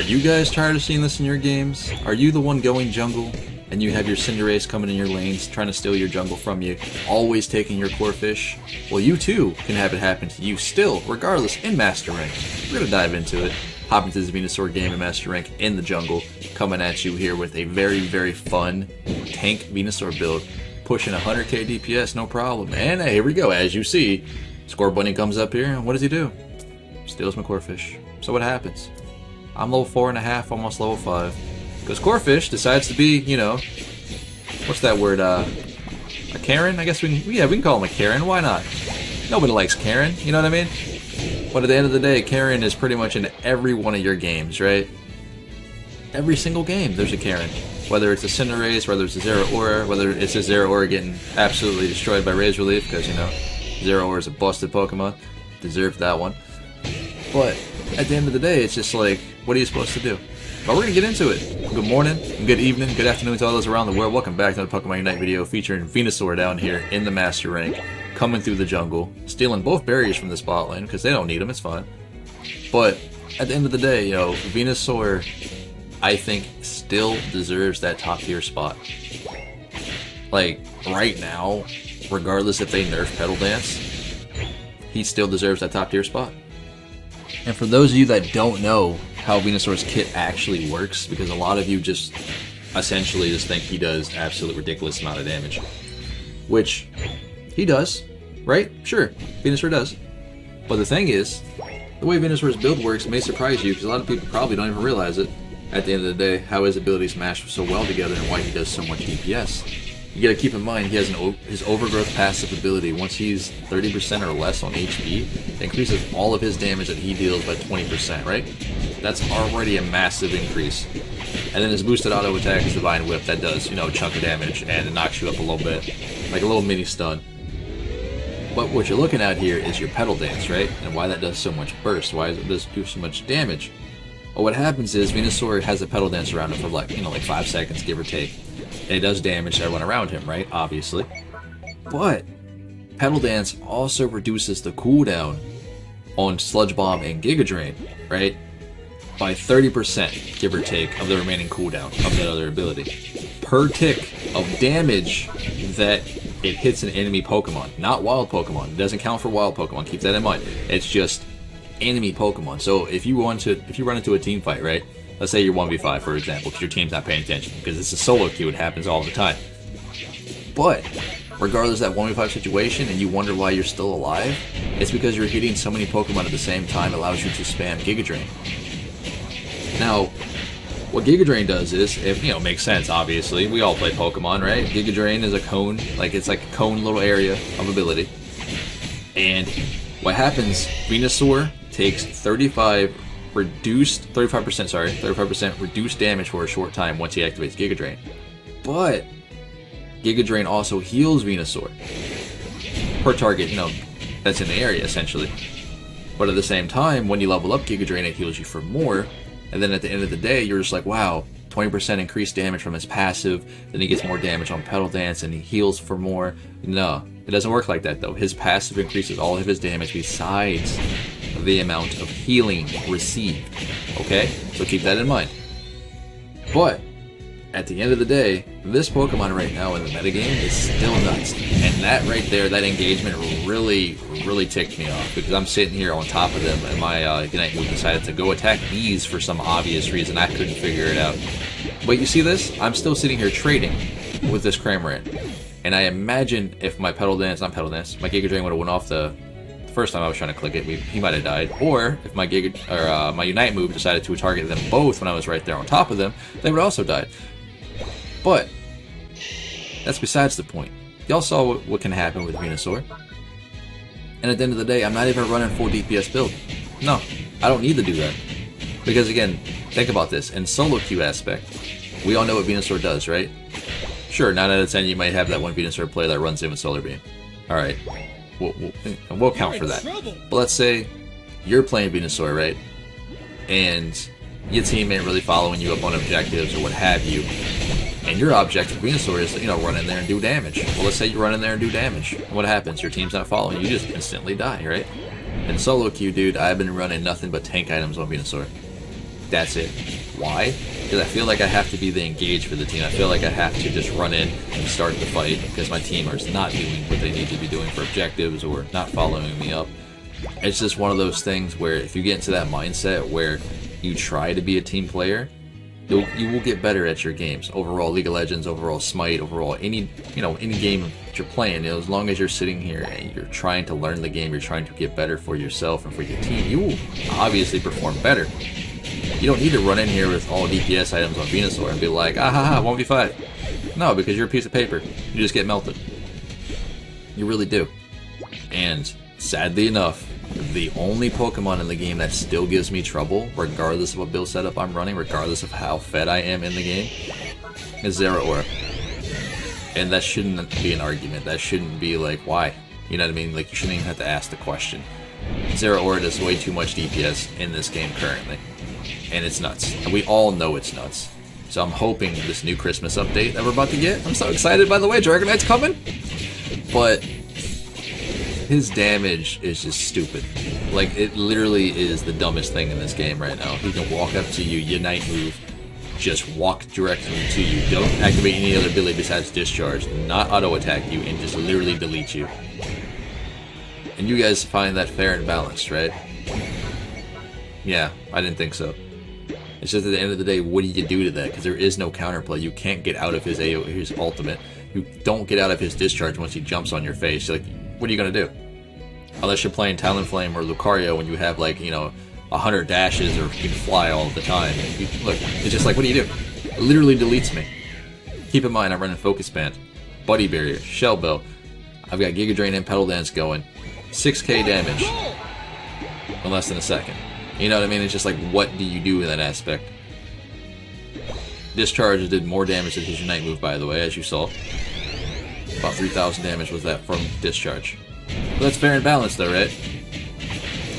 Are you guys tired of seeing this in your games? Are you the one going jungle and you have your Cinderace coming in your lanes trying to steal your jungle from you, always taking your core fish? Well, you too can have it happen to you still, regardless, in Master Rank. We're going to dive into it. Hop into this Venusaur game in Master Rank in the jungle, coming at you here with a very, very fun tank Venusaur build, pushing 100k DPS, no problem. And here we go, as you see, Score Bunny comes up here, and what does he do? Steals my core fish. So what happens? I'm level 4.5, almost level 5. Because Corefish decides to be, you know, what's that word, a Karen? I guess we can call him a Karen, why not? Nobody likes Karen, you know what I mean? But at the end of the day, Karen is pretty much in every one of your games, right? Every single game, there's a Karen. Whether it's a Cinderace, whether it's a Zeraora, whether it's a Zeraora getting absolutely destroyed by Razor Leaf, because, you know, Zeraora is a busted Pokemon. Deserved that one. But at the end of the day, it's just like, what are you supposed to do? But we're going to get into it. Good morning, good evening, good afternoon to all those around the world. Welcome back to the Pokemon Unite video featuring Venusaur down here in the Master Rank, coming through the jungle, stealing both berries from the spot lane, because they don't need them, it's fine. But at the end of the day, yo, Venusaur, I think, still deserves that top tier spot. Like, right now, regardless if they nerf Petal Dance, he still deserves that top tier spot. And for those of you that don't know how Venusaur's kit actually works, because a lot of you just essentially just think he does absolute ridiculous amount of damage, which he does, right? Sure, Venusaur does. But the thing is, the way Venusaur's build works may surprise you, because a lot of people probably don't even realize it at the end of the day, how his abilities mash so well together and why he does so much DPS. You gotta keep in mind, he has his overgrowth passive ability. Once he's 30% or less on HP, it increases all of his damage that he deals by 20%, right? That's already a massive increase. And then his boosted auto attack is Divine Whip, that does, you know, a chunk of damage, and it knocks you up a little bit, like a little mini stun. But what you're looking at here is your Petal Dance, right? And why that does so much burst, why it does do so much damage. Well, what happens is Venusaur has a Petal Dance around him for like, you know, like 5 seconds, give or take. And it does damage to everyone around him, right? Obviously. But Petal Dance also reduces the cooldown on Sludge Bomb and Giga Drain, right? By 30%, give or take, of the remaining cooldown of that other ability. Per tick of damage that it hits an enemy Pokemon, not wild Pokemon. It doesn't count for wild Pokemon, keep that in mind. It's just enemy Pokemon. So if you run into a team fight, right? Let's say you're 1v5, for example, because your team's not paying attention, because it's a solo queue, it happens all the time. But regardless of that 1v5 situation, and you wonder why you're still alive, it's because you're hitting so many Pokemon at the same time, allows you to spam Giga Drain. Now, what Giga Drain does is, it, you know, makes sense, obviously. We all play Pokemon, right? Giga Drain is a cone, like it's like a cone little area of ability. And what happens, Venusaur takes 35% reduced damage for a short time once he activates Giga Drain. But Giga Drain also heals Venusaur per target, you know, that's in the area essentially. But at the same time, when you level up Giga Drain, it heals you for more. And then at the end of the day, you're just like, wow, 20% increased damage from his passive, then he gets more damage on Petal Dance and he heals for more. No, it doesn't work like that though. His passive increases all of his damage besides the amount of healing received. Okay? So keep that in mind. But at the end of the day, this Pokemon right now in the metagame is still nuts. And that right there, that engagement really ticked me off, because I'm sitting here on top of them and my Unite move decided to go attack these for some obvious reason. I couldn't figure it out. But you see this? I'm still sitting here trading with this Cramorant. And I imagine if my my Giga Drain would have went off the first time I was trying to click it, he might have died. Or if my my Unite move decided to target them both when I was right there on top of them, they would also die. But that's besides the point. Y'all saw what can happen with Venusaur. And at the end of the day, I'm not even running full DPS build. No, I don't need to do that. Because again, think about this. In solo queue aspect, we all know what Venusaur does, right? Sure, 9 out of 10 you might have that one Venusaur player that runs in with Solar Beam. Alright, we'll count for that. But let's say you're playing Venusaur, right? And your team ain't really following you up on objectives or what have you. And your objective Venusaur is, you know, run in there and do damage. Well, let's say you run in there and do damage. What happens? Your team's not following you, you just instantly die, right? In solo queue, dude, I've been running nothing but tank items on Venusaur. that's it. Why? Because I feel like I have to be the engaged for the team. I feel like I have to just run in and start the fight because my team is not doing what they need to be doing for objectives or not following me up. It's just one of those things where if you get into that mindset where you try to be a team player, you will get better at your games. Overall League of Legends, overall Smite, overall any game that you're playing, as long as you're sitting here and you're trying to learn the game, you're trying to get better for yourself and for your team, you will obviously perform better. You don't need to run in here with all DPS items on Venusaur and be like, ah ha ha, 1v5. No, because you're a piece of paper. You just get melted. You really do. And sadly enough, the only Pokemon in the game that still gives me trouble, regardless of what build setup I'm running, regardless of how fed I am in the game, is Zeraora. And that shouldn't be an argument. That shouldn't be like, why? You know what I mean? Like, you shouldn't even have to ask the question. Zeraora does way too much DPS in this game currently. And it's nuts. And we all know it's nuts. So I'm hoping this new Christmas update that we're about to get, I'm so excited, by the way, Dragonite's coming! But his damage is just stupid. Like, it literally is the dumbest thing in this game right now. He can walk up to you, Unite move, just walk directly to you, don't activate any other ability besides discharge, not auto attack you, and just literally delete you. And you guys find that fair and balanced, right? Yeah, I didn't think so. It's just at the end of the day, what do you do to that? Because there is no counterplay. You can't get out of his ultimate. You don't get out of his discharge once he jumps on your face. Like, what are you going to do? Unless you're playing Talonflame or Lucario when you have, like, 100 dashes or you can fly all the time. Look, it's just like, what do you do? It literally deletes me. Keep in mind, I'm running Focus Band, Buddy Barrier, Shell Bell. I've got Giga Drain and Petal Dance going. 6k damage in less than a second. You know what I mean? It's just like, what do you do in that aspect? Discharge did more damage than his Unite move, by the way, as you saw. About 3,000 damage was that from Discharge. But that's fair and balanced though, right?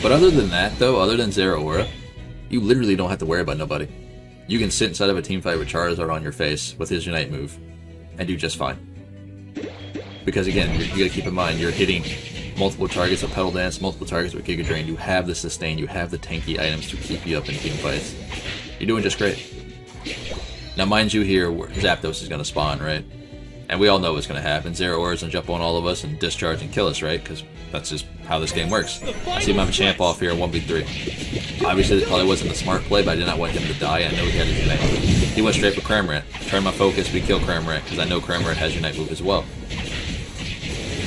But other than that though, other than Zeraora, you literally don't have to worry about nobody. You can sit inside of a team fight with Charizard on your face with his Unite move and do just fine. Because again, you gotta keep in mind, you're hitting multiple targets with Petal Dance, multiple targets with Giga Drain, you have the sustain, you have the tanky items to keep you up in team fights. You're doing just great. Now mind you here, Zapdos is gonna spawn, right? And we all know what's going to happen. Zeraora is going to jump on all of us and discharge and kill us, right? Because that's just how this game works. I see my champ off here, 1v3. Obviously, this probably wasn't a smart play, but I did not want him to die. I know he had his Unite move. He went straight for Cramorant. Turn my focus, we kill Cramorant, because I know Cramorant has Unite move as well.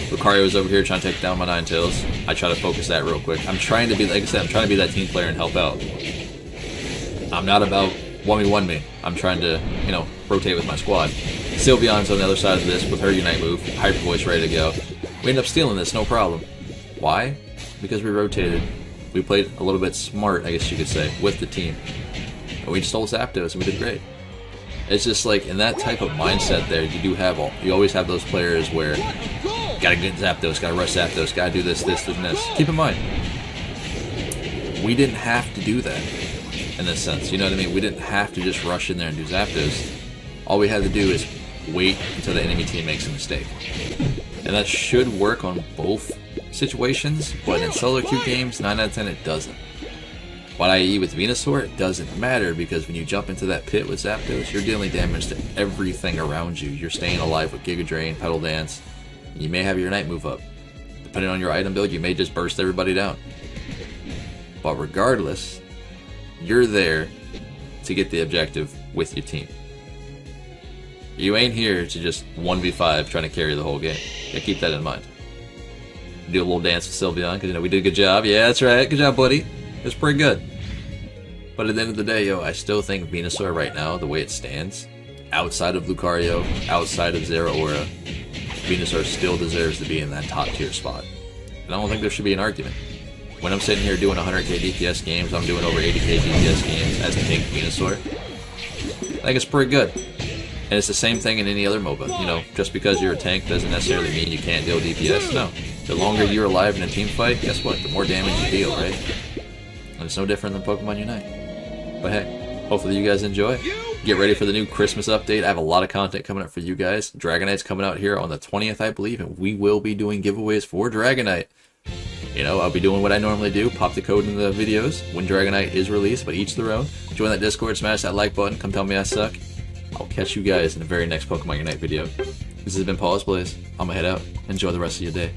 Lucario is over here trying to take down my Ninetales. I try to focus that real quick. I'm trying to be, like I said, I'm trying to be that team player and help out. I'm not about 1v1 me. I'm trying to, rotate with my squad. Sylveon's on the other side of this with her Unite move, Hyper Voice ready to go. We end up stealing this, no problem. Why? Because we rotated. We played a little bit smart, I guess you could say, with the team. And we stole Zapdos and we did great. It's just like, in that type of mindset there, you always have those players where, gotta get Zapdos, gotta rush Zapdos, gotta do this, and this. Keep in mind, we didn't have to do that. In this sense, you know what I mean? We didn't have to just rush in there and do Zapdos. All we had to do is wait until the enemy team makes a mistake. And that should work on both situations, but in solo queue games, 9 out of 10 it doesn't. What i.e. with Venusaur, it doesn't matter, because when you jump into that pit with Zapdos, you're dealing damage to everything around you. You're staying alive with Giga Drain, Petal Dance. You may have your Unite move up. Depending on your item build, you may just burst everybody down. But regardless, you're there to get the objective with your team. You ain't here to just 1v5 trying to carry the whole game. Yeah, keep that in mind. Do a little dance with Sylveon, because we did a good job. Yeah, that's right. Good job, buddy. It was pretty good. But at the end of the day, I still think Venusaur right now, the way it stands, outside of Lucario, outside of Zeraora, Venusaur still deserves to be in that top tier spot. And I don't think there should be an argument. When I'm sitting here doing 100k DPS games, I'm doing over 80k DPS games as tank Venusaur. I think it's pretty good. And it's the same thing in any other MOBA. Just because you're a tank doesn't necessarily mean you can't deal DPS. No. The longer you're alive in a team fight, guess what? The more damage you deal, right? And it's no different than Pokemon Unite. But hey, hopefully you guys enjoy. Get ready for the new Christmas update. I have a lot of content coming up for you guys. Dragonite's coming out here on the 20th, I believe, and we will be doing giveaways for Dragonite. You know, I'll be doing what I normally do, pop the code in the videos when Dragonite is released, but each their own. Join that Discord, smash that like button, come tell me I suck. I'll catch you guys in the very next Pokemon Unite video. This has been Pawseplays. I'm gonna head out. Enjoy the rest of your day.